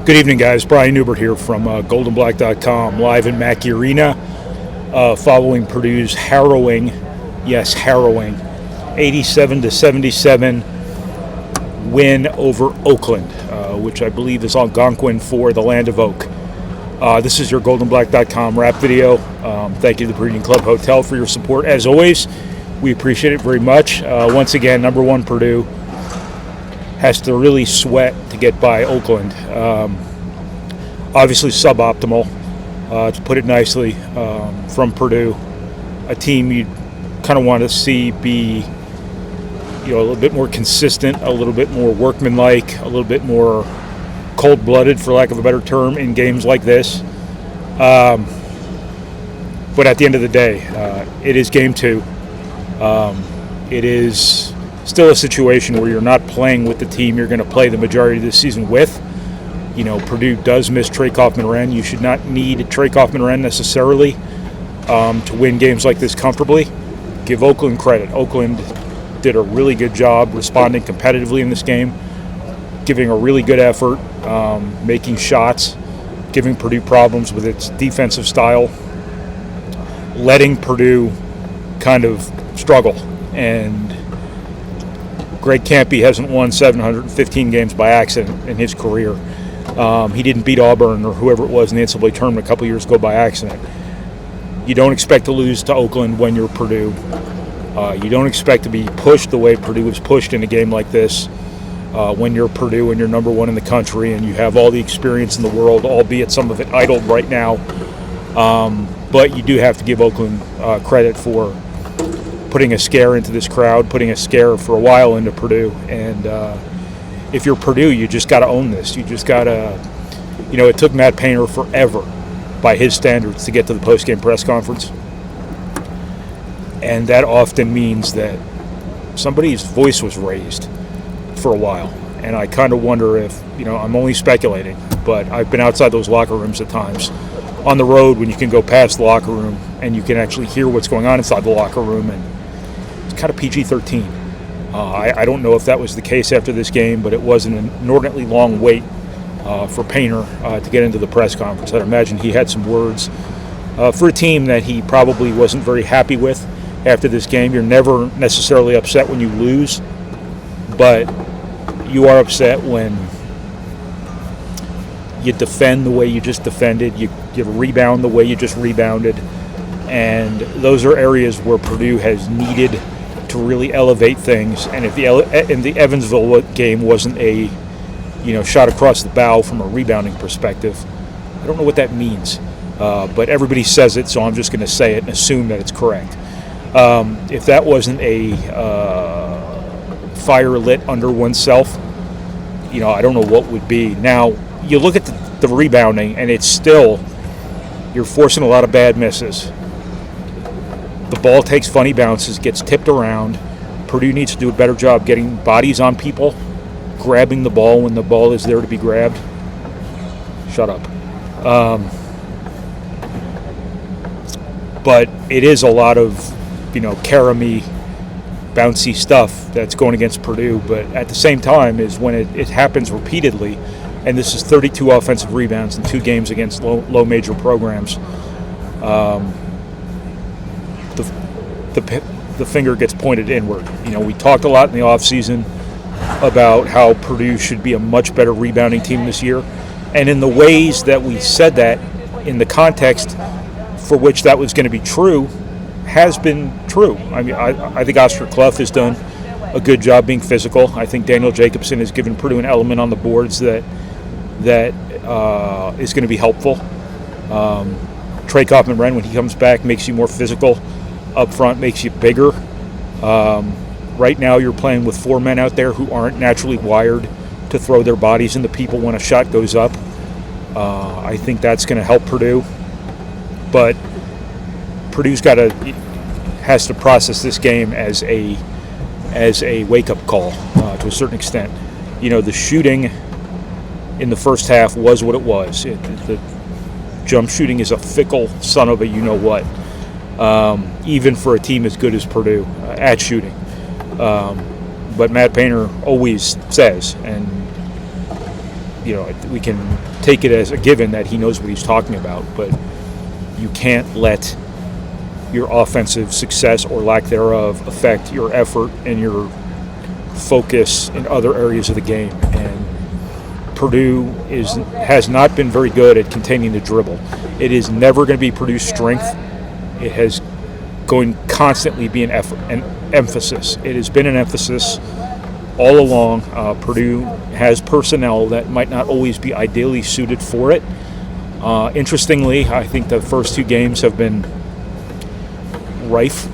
Good evening, guys. Brian Neubert here from GoldandBlack.com, live in Mackey Arena, following Purdue's harrowing 87-77 win over Oakland, which I believe is Algonquin for the land of Oak. This is your GoldandBlack.com wrap video. Thank you to the Breeding Club Hotel for your support. As always, we appreciate it very much. Once again, number one Purdue has to really sweat to get by Oakland. Obviously suboptimal, to put it nicely, from Purdue. A team you kind of want to see be, a little bit more consistent, a little bit more workmanlike, a little bit more cold-blooded, for lack of a better term, in games like this. But at the end of the day, it is game two. It is still a situation where you're not playing with the team you're going to play the majority of the season with. Purdue does miss Trey Kaufman-Renn. You should not need Trey Kaufman-Renn necessarily to win games like this comfortably. Give Oakland credit. Oakland did a really good job responding competitively in this game, giving a really good effort, making shots, giving Purdue problems with its defensive style, letting Purdue kind of struggle. And Greg Kampe hasn't won 715 games by accident in his career. He didn't beat Auburn or whoever it was in the NCAA tournament a couple years ago by accident. You don't expect to lose to Oakland when you're Purdue. You don't expect to be pushed the way Purdue was pushed in a game like this when you're Purdue and you're number one in the country and you have all the experience in the world, albeit some of it idled right now. But you do have to give Oakland credit for putting a scare into this crowd, putting a scare for a while into Purdue. And if you're Purdue, you just got to own this. You just got to, it took Matt Painter forever by his standards to get to the post-game press conference. And that often means that somebody's voice was raised for a while. And I kind of wonder if, I'm only speculating, but I've been outside those locker rooms at times on the road when you can go past the locker room and you can actually hear what's going on inside the locker room. And it's kind of PG-13. I don't know if that was the case after this game, but it was an inordinately long wait for Painter to get into the press conference. I'd imagine he had some words for a team that he probably wasn't very happy with after this game. You're never necessarily upset when you lose, but you are upset when you defend the way you just defended, you rebound the way you just rebounded, and those are areas where Purdue has needed to really elevate things. And if the Evansville game wasn't a shot across the bow from a rebounding perspective, I don't know what that means, but everybody says it, so I'm just going to say it and assume that it's correct. If that wasn't a fire lit under oneself, I don't know what would be. Now you look at the rebounding, and it's still, you're forcing a lot of bad misses. The ball takes funny bounces, gets tipped around. Purdue needs to do a better job getting bodies on people, grabbing the ball when the ball is there to be grabbed. Shut up. But it is a lot of, caramy, bouncy stuff that's going against Purdue. But at the same time is when it happens repeatedly, and this is 32 offensive rebounds in 2 games against low major programs. The finger gets pointed inward. We talked a lot in the offseason about how Purdue should be a much better rebounding team this year. And in the ways that we said that, in the context for which that was going to be true, has been true. I think Oscar Clough has done a good job being physical. I think Daniel Jacobson has given Purdue an element on the boards that is going to be helpful. Trey Kaufman-Renn, when he comes back, makes you more physical up front, makes you bigger. Right now you're playing with 4 men out there who aren't naturally wired to throw their bodies into people when a shot goes up. I think that's going to help Purdue. But Purdue's has to process this game as a wake-up call to a certain extent. The shooting in the first half was what it was. The jump shooting is a fickle son of a you-know-what. Even for a team as good as Purdue at shooting. But Matt Painter always says, and we can take it as a given that he knows what he's talking about, but you can't let your offensive success or lack thereof affect your effort and your focus in other areas of the game. And Purdue has not been very good at containing the dribble. It is never going to be Purdue's strength. It has going constantly be an emphasis. It has been an emphasis all along. Purdue has personnel that might not always be ideally suited for it. Interestingly, I think the first two games have been rife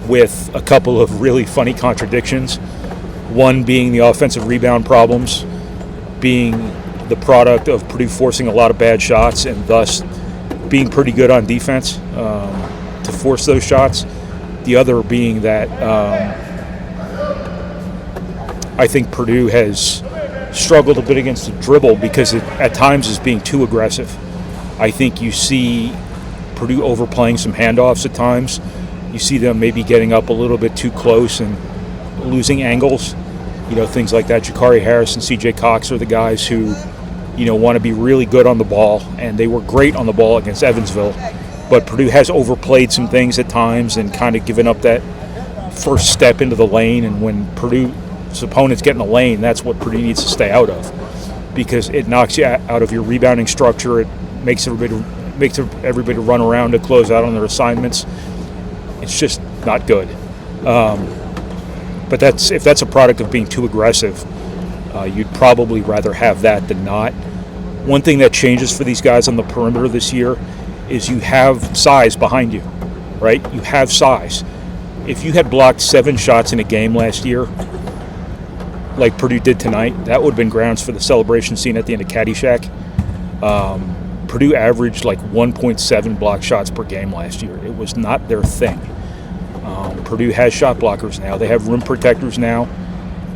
with a couple of really funny contradictions. One being the offensive rebound problems being the product of Purdue forcing a lot of bad shots and thus being pretty good on defense to force those shots. The other being that I think Purdue has struggled a bit against the dribble because it at times is being too aggressive. I think you see Purdue overplaying some handoffs at times. You see them maybe getting up a little bit too close and losing angles. Things like that. Jakari Harris and C.J. Cox are the guys who, want to be really good on the ball, and they were great on the ball against Evansville. But Purdue has overplayed some things at times and kind of given up that first step into the lane. And when Purdue's opponents get in the lane, that's what Purdue needs to stay out of, because it knocks you out of your rebounding structure. It makes everybody run around to close out on their assignments. It's just not good. But if that's a product of being too aggressive, you'd probably rather have that than not. One thing that changes for these guys on the perimeter this year is you have size behind you, right? You have size. If you had blocked 7 shots in a game last year, like Purdue did tonight, that would have been grounds for the celebration scene at the end of Caddyshack. Purdue averaged like 1.7 block shots per game last year. It was not their thing. Purdue has shot blockers now. They have rim protectors now.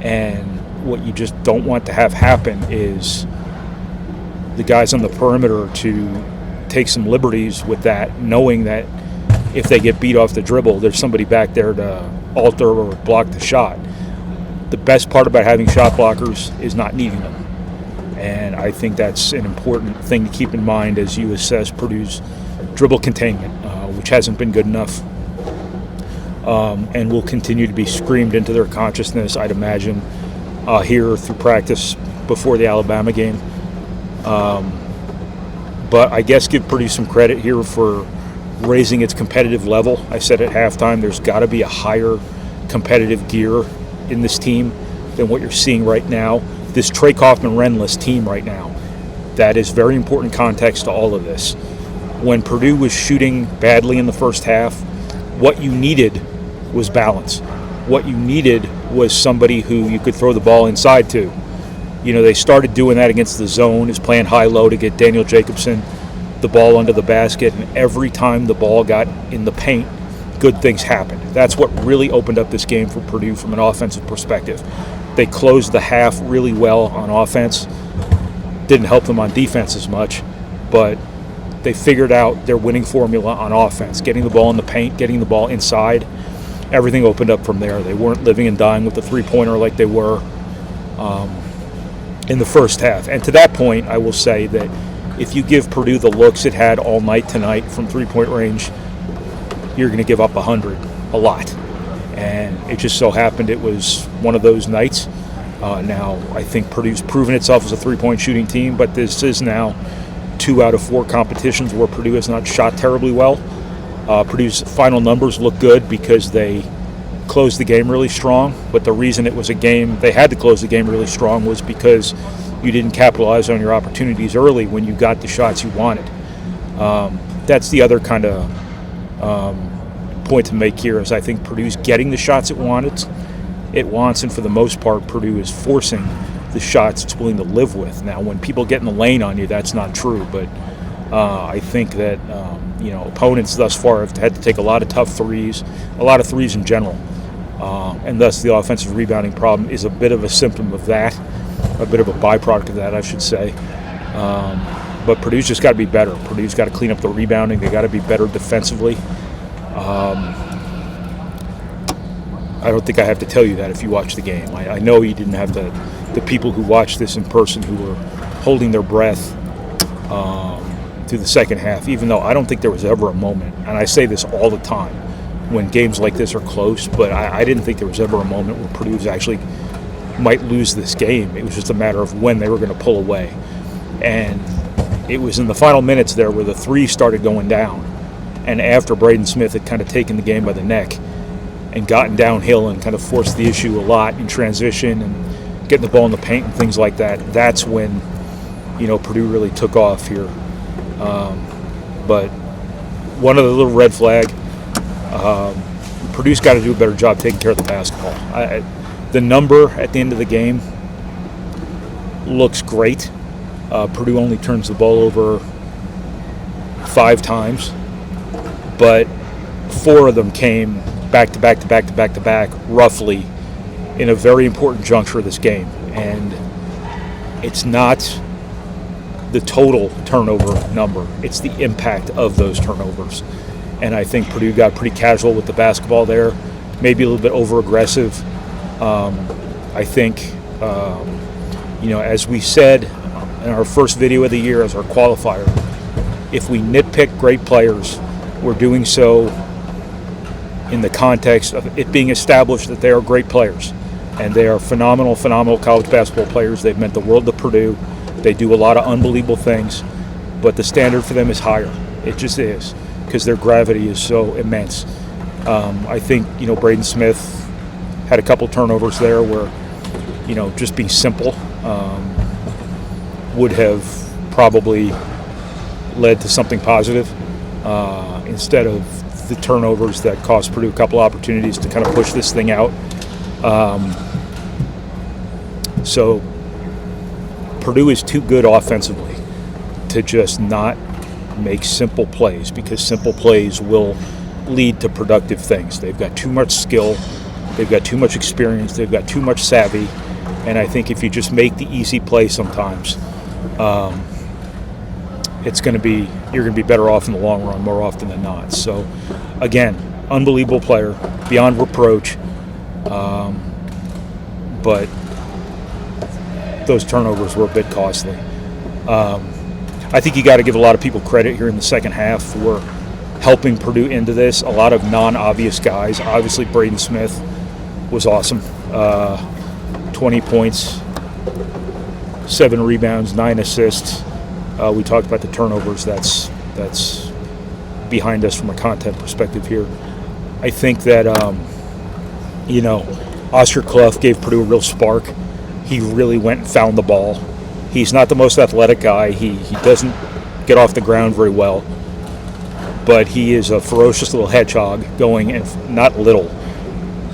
And what you just don't want to have happen is the guys on the perimeter to take some liberties with that, knowing that if they get beat off the dribble, there's somebody back there to alter or block the shot. The best part about having shot blockers is not needing them. And I think that's an important thing to keep in mind as you assess Purdue's dribble containment, which hasn't been good enough. And will continue to be screamed into their consciousness, I'd imagine, here through practice before the Alabama game. But I guess give Purdue some credit here for raising its competitive level. I said at halftime there's got to be a higher competitive gear in this team than what you're seeing right now. This Trey Kaufman-Renless team right now, that is very important context to all of this. When Purdue was shooting badly in the first half, what you needed was balance. What you needed was somebody who you could throw the ball inside to. They started doing that against the zone, is playing high-low to get Daniel Jacobson the ball under the basket, and every time the ball got in the paint, good things happened. That's what really opened up this game for Purdue from an offensive perspective. They closed the half really well on offense. Didn't help them on defense as much, but they figured out their winning formula on offense, getting the ball in the paint, getting the ball inside. Everything opened up from there. They weren't living and dying with the three-pointer like they were in the first half. And to that point, I will say that if you give Purdue the looks it had all night tonight from three-point range, you're going to give up 100, a lot. And it just so happened it was one of those nights. Now, I think Purdue's proven itself as a three-point shooting team, but this is now 2 out of 4 competitions where Purdue has not shot terribly well. Purdue's final numbers look good because they closed the game really strong, but the reason it was a game they had to close the game really strong was because you didn't capitalize on your opportunities early when you got the shots you wanted. That's the other kind of point to make here is I think Purdue's getting the shots it wants, and for the most part, Purdue is forcing the shots it's willing to live with. Now, when people get in the lane on you, that's not true, but I think that opponents thus far have had to take a lot of tough threes, a lot of threes in general, and thus the offensive rebounding problem is a bit of a symptom of that, a bit of a byproduct of that, I should say. But Purdue's just got to be better. Purdue's got to clean up the rebounding. They got to be better defensively. I don't think I have to tell you that if you watch the game. I know you didn't have the people who watched this in person who were holding their breath through the second half, even though I don't think there was ever a moment, and I say this all the time when games like this are close, but I didn't think there was ever a moment where Purdue actually might lose this game. It was just a matter of when they were going to pull away. And it was in the final minutes there where the three started going down, and after Braden Smith had kind of taken the game by the neck and gotten downhill and kind of forced the issue a lot in transition and getting the ball in the paint and things like that, that's when, Purdue really took off here. But one other little red flag, Purdue's got to do a better job taking care of the basketball. The number at the end of the game looks great. Purdue only turns the ball over 5 times, but 4 of them came back to back to back to back to back, roughly, in a very important juncture of this game. And it's not the total turnover number, it's the impact of those turnovers. And I think Purdue got pretty casual with the basketball there, maybe a little bit over-aggressive. I think, as we said in our first video of the year as our qualifier, if we nitpick great players, we're doing so in the context of it being established that they are great players. And they are phenomenal college basketball players. They've meant the world to Purdue. They do a lot of unbelievable things, but the standard for them is higher. It just is, because their gravity is so immense. I think, Braden Smith had a couple turnovers there where, just being simple would have probably led to something positive instead of the turnovers that cost Purdue a couple opportunities to kind of push this thing out. So Purdue is too good offensively to just not make simple plays, because simple plays will lead to productive things. They've got too much skill, they've got too much experience, they've got too much savvy, and I think if you just make the easy play sometimes, you're going to be better off in the long run more often than not. So again, unbelievable player, beyond reproach, but those turnovers were a bit costly. I think you got to give a lot of people credit here in the second half for helping Purdue into this. A lot of non-obvious guys. Obviously, Braden Smith was awesome. 20 points, 7 rebounds, 9 assists. We talked about the turnovers. That's behind us from a content perspective here. I think that, Oscar Clough gave Purdue a real spark. He really went and found the ball. He's not the most athletic guy. He doesn't get off the ground very well. But he is a ferocious little hedgehog going, and not little,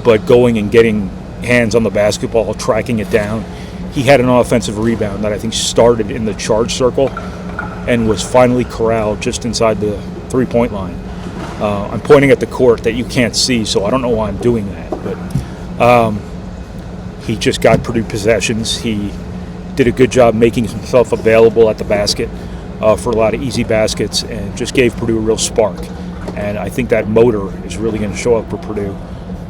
but going and getting hands on the basketball, tracking it down. He had an offensive rebound that I think started in the charge circle and was finally corralled just inside the three-point line. I'm pointing at the court that you can't see, so I don't know why I'm doing that. But he just got Purdue possessions. He did a good job making himself available at the basket for a lot of easy baskets, and just gave Purdue a real spark. And I think that motor is really going to show up for Purdue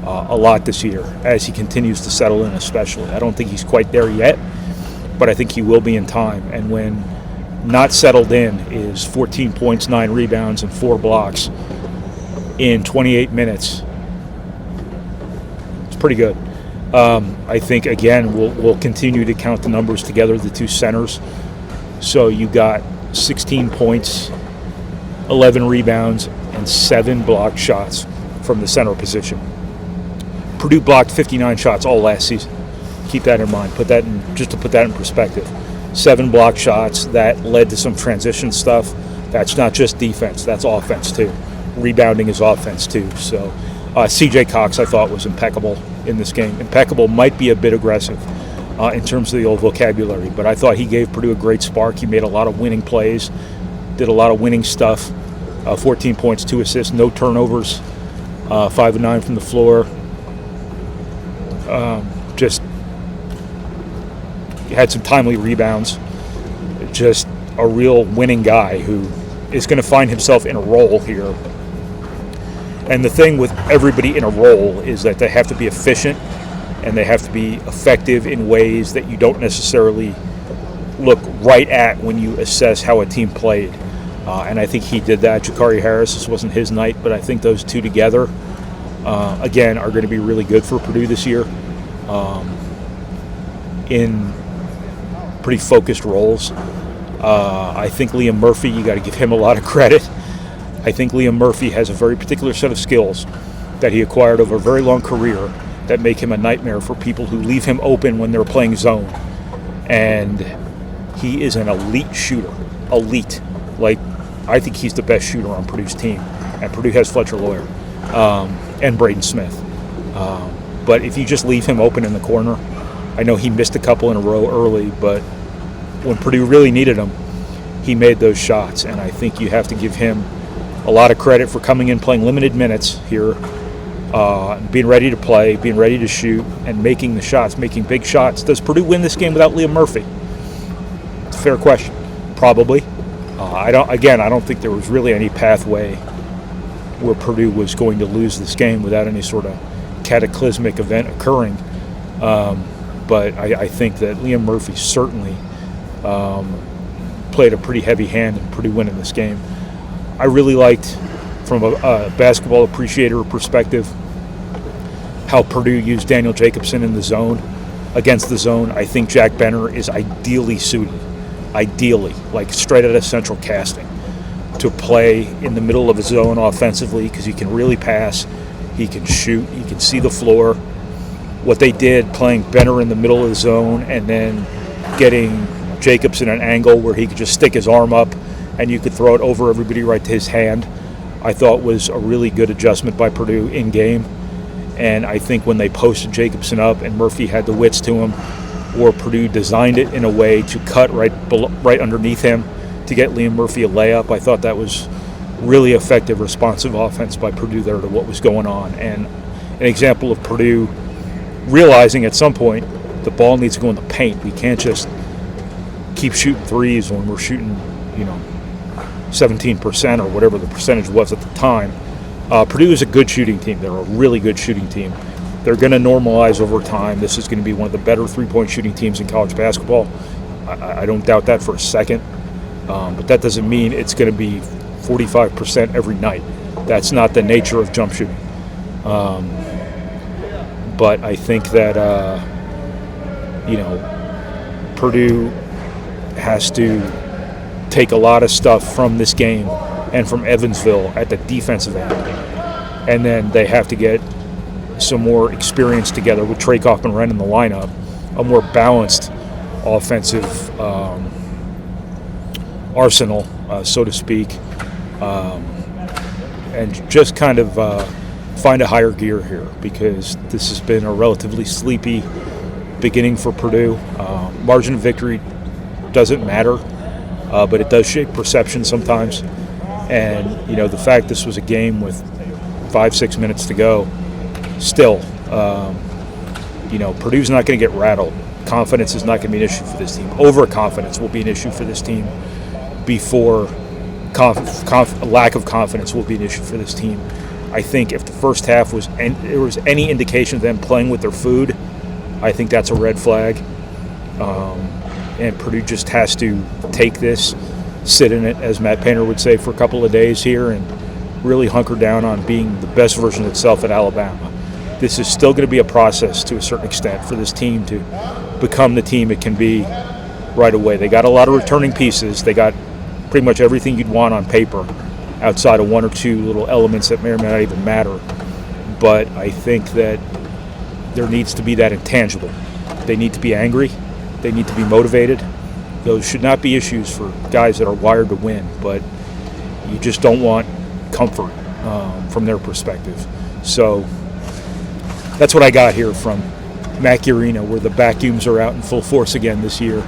a lot this year as he continues to settle in, especially. I don't think he's quite there yet, but I think he will be in time. And when not settled in is 14 points, 9 rebounds, and 4 blocks in 28 minutes, it's pretty good. I think, again, we'll continue to count the numbers together, the two centers. So you got 16 points, 11 rebounds, and 7 blocked shots from the center position. Purdue blocked 59 shots all last season. Keep that in mind. Just to put that in perspective. 7 blocked shots that led to some transition stuff. That's not just defense. That's offense too. Rebounding is offense too. So C.J. Cox, I thought, was impeccable in this game. Impeccable might be a bit aggressive in terms of the old vocabulary, but I thought he gave Purdue a great spark. He made a lot of winning plays, did a lot of winning stuff. 14 points, 2 assists, no turnovers, 5 of 9 from the floor. Just had some timely rebounds. Just a real winning guy who is going to find himself in a role here. And the thing with everybody in a role is that they have to be efficient and they have to be effective in ways that you don't necessarily look right at when you assess how a team played. And I think he did that. Jakari Harris, this wasn't his night, but I think those two together, again, are going to be really good for Purdue this year in pretty focused roles. I think Liam Murphy, you got to give him a lot of credit. I think Liam Murphy has a very particular set of skills that he acquired over a very long career that make him a nightmare for people who leave him open when they're playing zone. And he is an elite shooter. Elite. Like, I think he's the best shooter on Purdue's team. And Purdue has Fletcher Lawyer and Braden Smith. But if you just leave him open in the corner, I know he missed a couple in a row early, but when Purdue really needed him, he made those shots. And I think you have to give him a lot of credit for coming in, playing limited minutes here, being ready to play, being ready to shoot, and making the shots, making big shots. Does Purdue win this game without Liam Murphy? It's a fair question. Probably. I don't think there was really any pathway where Purdue was going to lose this game without any sort of cataclysmic event occurring. But I think that Liam Murphy certainly played a pretty heavy hand in Purdue winning this game. I really liked, from a basketball appreciator perspective, how Purdue used Daniel Jacobson in the zone, against the zone. I think Jack Benner is ideally suited, like straight out of central casting, to play in the middle of a zone offensively, because he can really pass, he can shoot, he can see the floor. What they did, playing Benner in the middle of the zone and then getting Jacobson an angle where he could just stick his arm up and you could throw it over everybody right to his hand, I thought was a really good adjustment by Purdue in game. And I think when they posted Jacobson up and Murphy had the wits to him, or Purdue designed it in a way to cut right underneath him to get Liam Murphy a layup, I thought that was really effective, responsive offense by Purdue there to what was going on. And an example of Purdue realizing at some point the ball needs to go in the paint. We can't just keep shooting threes when we're shooting, 17% or whatever the percentage was at the time. Purdue is a good shooting team. They're a really good shooting team. They're going to normalize over time. This is going to be one of the better three-point shooting teams in college basketball. I don't doubt that for a second. But that doesn't mean it's going to be 45% every night. That's not the nature of jump shooting. But I think that, Purdue has to take a lot of stuff from this game and from Evansville at the defensive end. And then they have to get some more experience together with Trey Kaufman-Renn in the lineup, a more balanced offensive arsenal, so to speak, and just kind of find a higher gear here, because this has been a relatively sleepy beginning for Purdue. Margin of victory doesn't matter, but it does shape perception sometimes. And, the fact this was a game with 5-6 minutes to go, still, Purdue's not going to get rattled. Confidence is not going to be an issue for this team. Overconfidence will be an issue for this team before lack of confidence will be an issue for this team. I think if the first half there was any indication of them playing with their food, I think that's a red flag. And Purdue just has to take this, sit in it, as Matt Painter would say, for a couple of days here and really hunker down on being the best version of itself at Alabama. This is still going to be a process to a certain extent for this team to become the team it can be right away. They got a lot of returning pieces. They got pretty much everything you'd want on paper outside of one or two little elements that may or may not even matter. But I think that there needs to be that intangible. They need to be angry. They need to be motivated. Those should not be issues for guys that are wired to win, but you just don't want comfort from their perspective. So that's what I got here from Mackey Arena, where the vacuums are out in full force again this year.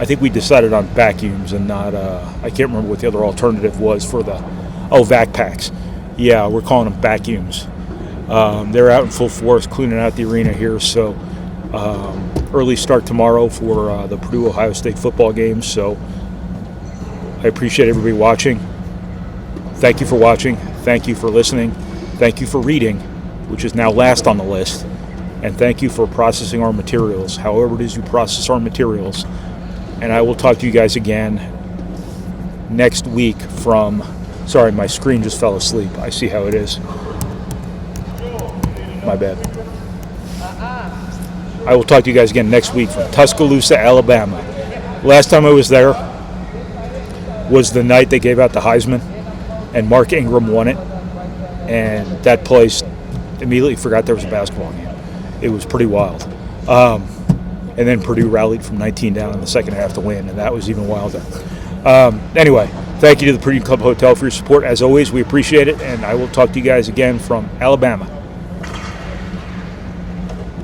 I think we decided on vacuums and not, I can't remember what the other alternative was for vac packs. Yeah, we're calling them vacuums. They're out in full force cleaning out the arena here, so early start tomorrow for the Purdue-Ohio State football game. So I appreciate everybody watching. Thank you for watching. Thank you for listening. Thank you for reading, which is now last on the list. And thank you for processing our materials. However it is you process our materials, And I will talk to you guys again next week from... Sorry, my screen just fell asleep. I see how it is. My bad. I will talk to you guys again next week from Tuscaloosa, Alabama. Last time I was there was the night they gave out the Heisman, and Mark Ingram won it. And that place immediately forgot there was a basketball game. It was pretty wild. And then Purdue rallied from 19 down in the second half to win, and that was even wilder. Anyway, thank you to the Purdue Club Hotel for your support. As always, we appreciate it, and I will talk to you guys again from Alabama.